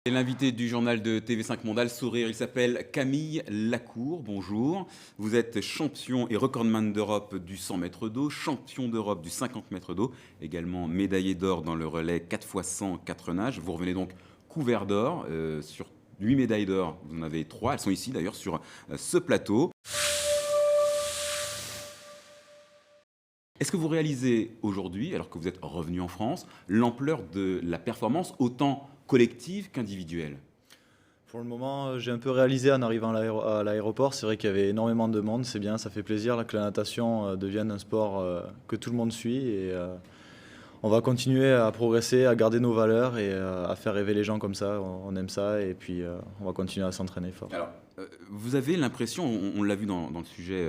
Et l'invité du journal de TV5 Monde a le sourire, il s'appelle Camille Lacour. Bonjour. Vous êtes champion et recordman d'Europe du 100 mètres d'eau, champion d'Europe du 50 mètres d'eau, également médaillé d'or dans le relais 4x100 4 nages. Vous revenez donc couvert d'or sur 8 médailles d'or. Vous en avez 3, elles sont ici d'ailleurs sur ce plateau. Est-ce que vous réalisez aujourd'hui, alors que vous êtes revenu en France, l'ampleur de la performance autant collective qu'individuelle? Pour le moment, j'ai un peu réalisé en arrivant à l'aéroport. C'est vrai qu'il y avait énormément de monde, c'est bien, ça fait plaisir là, que la natation devienne un sport que tout le monde suit. Et on va continuer à progresser, à garder nos valeurs et à faire rêver les gens comme ça. On aime ça et puis on va continuer à s'entraîner fort. Alors, vous avez l'impression, on l'a vu dans le sujet,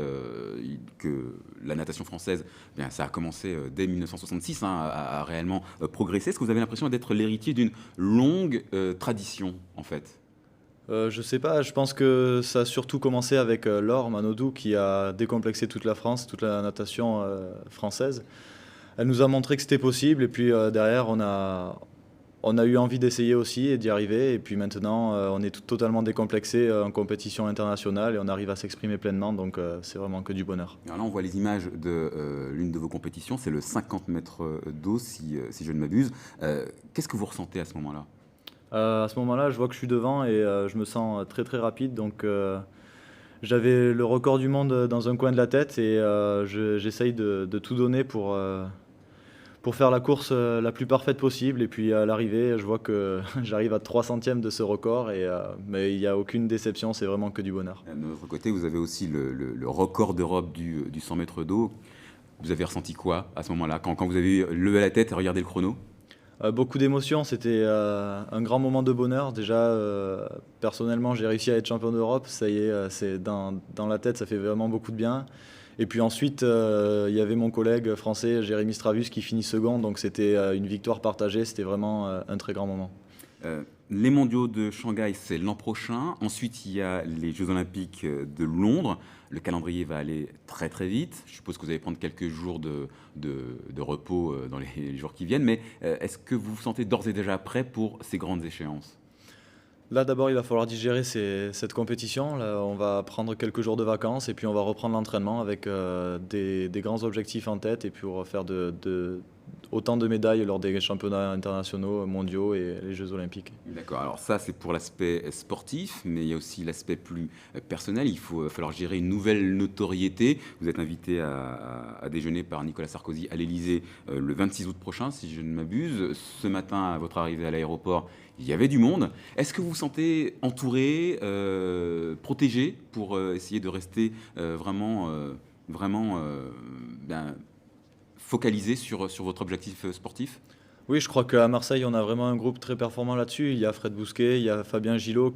que la natation française, eh bien, ça a commencé dès 1966 à réellement progresser. Est-ce que vous avez l'impression d'être l'héritier d'une longue tradition, en fait? Je sais pas, je pense que ça a surtout commencé avec Laure Manodou qui a décomplexé toute la France, toute la natation française. Elle nous a montré que c'était possible et puis derrière on a eu envie d'essayer aussi et d'y arriver. Et puis maintenant on est totalement décomplexé en compétition internationale et on arrive à s'exprimer pleinement, donc c'est vraiment que du bonheur. Alors là, on voit les images de l'une de vos compétitions, c'est le 50 mètres d'eau, si je ne m'abuse. Qu'est-ce que vous ressentez à ce moment-là? À ce moment-là, je vois que je suis devant et je me sens très très rapide. Donc j'avais le record du monde dans un coin de la tête et j'essaye de tout donner pour faire la course la plus parfaite possible. Et puis à l'arrivée, je vois que j'arrive à 3 centièmes de ce record. Mais il n'y a aucune déception, c'est vraiment que du bonheur. De votre côté, vous avez aussi le record d'Europe du 100 mètres d'eau. Vous avez ressenti quoi à ce moment-là, quand vous avez levé la tête et regardé le chrono? Beaucoup d'émotions, c'était un grand moment de bonheur. Déjà, personnellement, j'ai réussi à être champion d'Europe. Ça y est, c'est dans la tête, ça fait vraiment beaucoup de bien. Et puis ensuite, il y avait mon collègue français, Jérémy Stravus, qui finit second. Donc c'était une victoire partagée. C'était vraiment un très grand moment. Les mondiaux de Shanghai, c'est l'an prochain. Ensuite, il y a les Jeux olympiques de Londres. Le calendrier va aller très très vite. Je suppose que vous allez prendre quelques jours de repos dans les jours qui viennent. Mais est-ce que vous vous sentez d'ores et déjà prêt pour ces grandes échéances? Là, d'abord, il va falloir digérer cette compétition. Là, on va prendre quelques jours de vacances et puis on va reprendre l'entraînement avec des grands objectifs en tête et puis pour faire autant de médailles lors des championnats internationaux, mondiaux et les Jeux olympiques. D'accord, alors ça c'est pour l'aspect sportif, mais il y a aussi l'aspect plus personnel. Il va falloir gérer une nouvelle notoriété. Vous êtes invité à déjeuner par Nicolas Sarkozy à l'Élysée le 26 août prochain, si je ne m'abuse. Ce matin, à votre arrivée à l'aéroport, il y avait du monde. Est-ce que vous vous sentez entouré, protégé pour essayer de rester vraiment ben, focalisé sur votre objectif sportif? Oui, je crois qu'à Marseille, on a vraiment un groupe très performant là-dessus. Il y a Fred Bousquet, il y a Fabien Gillot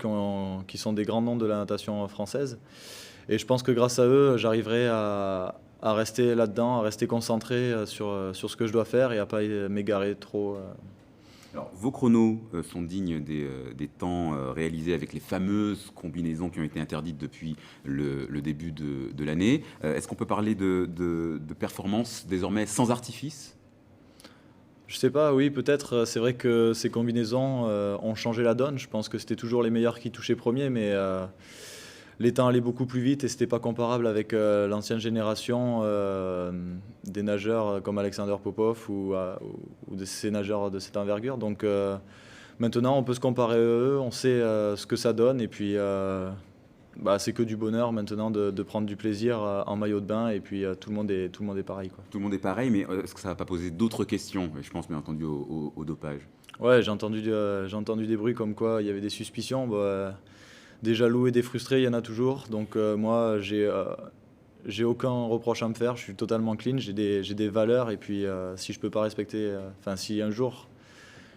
qui sont des grands noms de la natation française. Et je pense que grâce à eux, j'arriverai à rester là-dedans, à rester concentré sur ce que je dois faire et à ne pas m'égarer trop. Alors, vos chronos sont dignes des temps réalisés avec les fameuses combinaisons qui ont été interdites depuis le début de l'année. Est-ce qu'on peut parler de performance désormais sans artifice? Je sais pas, oui, peut-être. C'est vrai que ces combinaisons ont changé la donne. Je pense que c'était toujours les meilleurs qui touchaient premier, mais les temps allaient beaucoup plus vite et c'était pas comparable avec l'ancienne génération des nageurs comme Alexander Popov ou de ces nageurs de cette envergure. Donc maintenant, on peut se comparer à eux, on sait ce que ça donne et puis c'est que du bonheur maintenant de prendre du plaisir en maillot de bain et puis tout le monde est pareil, quoi. Tout le monde est pareil, mais est-ce que ça va pas poser d'autres questions? Je pense bien entendu au dopage. Ouais, j'ai entendu des bruits comme quoi il y avait des suspicions. Des jaloux et des frustrés, il y en a toujours. Donc moi, j'ai aucun reproche à me faire. Je suis totalement clean. J'ai des valeurs. Et puis, si je peux pas respecter, si un jour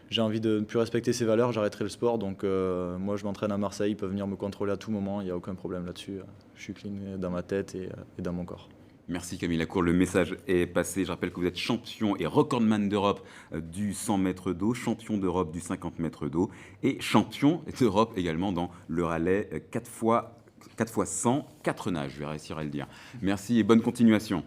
j'ai envie de ne plus respecter ces valeurs, j'arrêterai le sport. Donc moi, je m'entraîne à Marseille. Ils peuvent venir me contrôler à tout moment. Il n'y a aucun problème là-dessus. Je suis clean dans ma tête et dans mon corps. Merci Camille Lacour, le message est passé. Je rappelle que vous êtes champion et recordman d'Europe du 100 mètres d'eau, champion d'Europe du 50 mètres d'eau et champion d'Europe également dans le relais 4x100 4 nages. Je vais réussir à le dire. Merci et bonne continuation.